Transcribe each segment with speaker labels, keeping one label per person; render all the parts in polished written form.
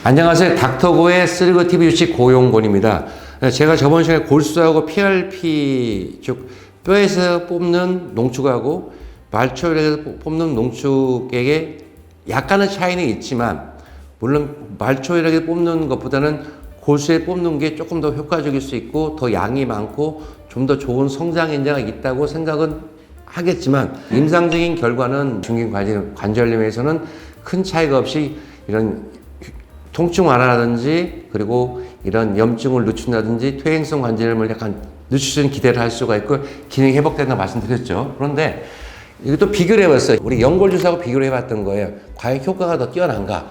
Speaker 1: 안녕하세요. 닥터고의 쓰리고 TV 유치 고용곤입니다. 제가 저번 시간에 골수하고 PRP, 즉 뼈에서 뽑는 농축하고 말초에서 뽑는 농축에게 약간의 차이는 있지만, 물론 말초에서 뽑는 것보다는 골수에 뽑는 게 조금 더 효과적일 수 있고 더 양이 많고 좀 더 좋은 성장 인자가 있다고 생각은 하겠지만, 임상적인 결과는 중견관절염에서는 큰 차이가 없이 이런 통증 완화라든지 그리고 이런 염증을 늦춘다든지 퇴행성 관절염을 약간 늦출 수 있는 기대를 할 수가 있고 기능이 회복된다고 말씀드렸죠. 그런데 이것도 비교를 해봤어요. 우리 연골주사하고 비교를 해봤던 거예요. 과연 효과가 더 뛰어난가?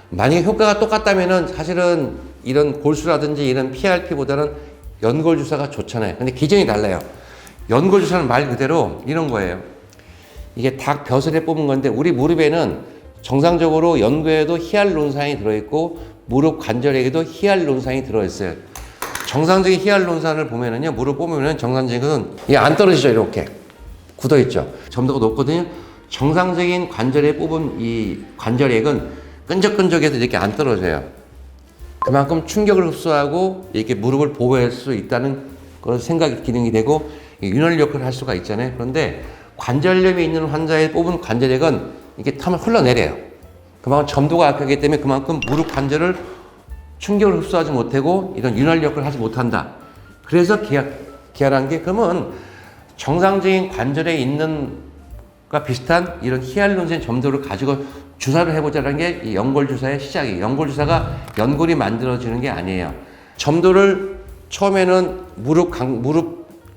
Speaker 1: 만약에 효과가 똑같다면은 사실은 이런 골수라든지 이런 PRP보다는 연골주사가 좋잖아요. 근데 기전이 달라요. 연골주사는 말 그대로 이런 거예요. 이게 닭 벼슬에 뽑은 건데, 우리 무릎에는 정상적으로 연골에도 히알루론산이 들어있고 무릎 관절에도 히알루론산이 들어있어요. 정상적인 히알루론산을 보면은요, 무릎 보면은 정상적인 것은 이게 안 떨어지죠. 이렇게 굳어있죠. 점도가 높거든요. 정상적인 관절에 뽑은 이 관절액은 끈적끈적해서 이렇게 안 떨어져요. 그만큼 충격을 흡수하고 이렇게 무릎을 보호할 수 있다는 그런 생각이 기능이 되고 윤활 역할을 할 수가 있잖아요. 그런데 관절염이 있는 환자에 뽑은 관절액은 이게 타면 흘러내려요. 그만큼 점도가 약하기 때문에 그만큼 무릎 관절을 충격을 흡수하지 못하고 이런 윤활 역할을 하지 못한다. 그래서 기하라는 게, 그러면 정상적인 관절에 있는 과 비슷한 이런 히알루론산 점도를 가지고 주사를 해보자는 게 이 연골주사의 시작이에요. 연골주사가 연골이 만들어지는 게 아니에요. 점도를 처음에는 무릎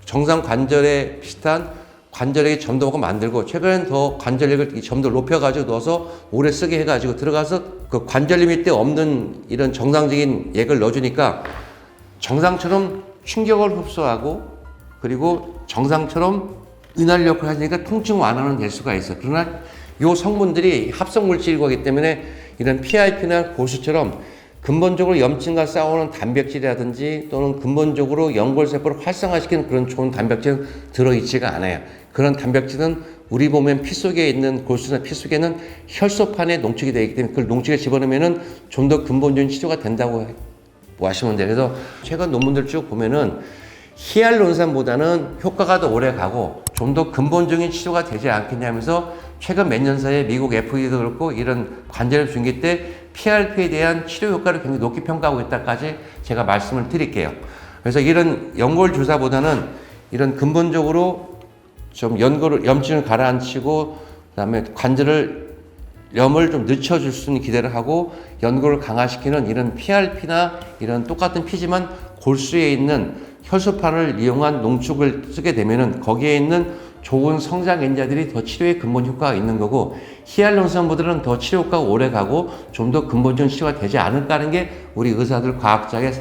Speaker 1: 정상 관절에 비슷한 관절액의 점도하고 만들고, 최근엔 더 관절액을 이 점도를 높여가지고 넣어서 오래 쓰게 해가지고 들어가서 그 관절 리미트에 없는 이런 정상적인 액을 넣어주니까 정상처럼 충격을 흡수하고 그리고 정상처럼 윤활 역할을 하니까 통증 완화는 될 수가 있어요. 그러나 이 성분들이 합성 물질이고 하기 때문에 이런 PRP나 골수처럼 근본적으로 염증과 싸우는 단백질이라든지 또는 근본적으로 연골세포를 활성화시키는 그런 좋은 단백질은 들어있지가 않아요. 그런 단백질은 우리 몸의 피 속에 있는 골수나 피 속에는 혈소판에 농축이 되기 때문에 그걸 농축에 집어넣으면 좀 더 근본적인 치료가 된다고 하시면 돼요. 그래서 최근 논문들 쭉 보면은 히알루론산보다는 효과가 더 오래 가고 좀 더 근본적인 치료가 되지 않겠냐면서 최근 몇 년 사이에 미국 FDA도 그렇고 이런 관절염 중기 때 PRP에 대한 치료 효과를 굉장히 높게 평가하고 있다까지 제가 말씀을 드릴게요. 그래서 이런 연골 주사보다는 이런 근본적으로 좀 염증을 가라앉히고 그다음에 염을 좀 늦춰줄 수 있는 기대를 하고 연골을 강화시키는 이런 PRP나 이런 똑같은 피지만 골수에 있는 혈소판을 이용한 농축을 쓰게 되면은 거기에 있는 좋은 성장 인자들이 더 치료에 근본 효과가 있는 거고, 히알루론산보다는 더 치료 효과가 오래 가고 좀 더 근본적인 치료가 되지 않을까 하는 게 우리 의사들 과학자의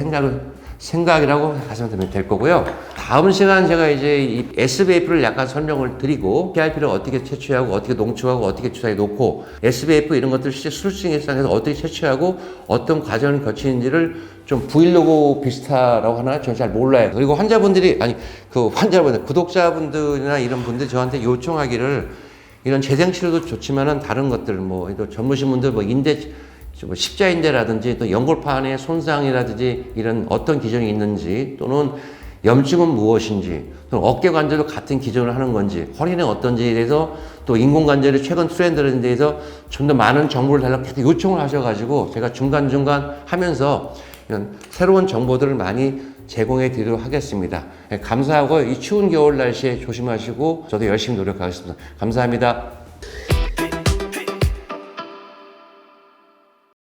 Speaker 1: 생각이라고 하시면 될 거고요. 다음 시간 제가 이제 이 SBF를 약간 설명을 드리고 PRP를 어떻게 채취하고 어떻게 농축하고 어떻게 주사에 놓고 SBF 이런 것들 실제 수술증 일상에서 어떻게 채취하고 어떤 과정을 거치는지를 좀 브이로그 비슷하라고 하나 저는 잘 몰라요. 그리고 구독자분들이나 이런 분들이 저한테 요청하기를 이런 재생치료도 좋지만은 다른 것들 또 전문신 분들 십자인대라든지 또 연골판의 손상이라든지 이런 어떤 기전이 있는지, 또는 염증은 무엇인지, 또는 어깨 관절도 같은 기전을 하는 건지, 허리는 어떤지에 대해서, 또 인공관절의 최근 트렌드에 대해서 좀 더 많은 정보를 달라고 계속 요청을 하셔가지고 제가 중간중간 하면서 이런 새로운 정보들을 많이 제공해 드리도록 하겠습니다. 감사하고 이 추운 겨울 날씨에 조심하시고 저도 열심히 노력하겠습니다. 감사합니다.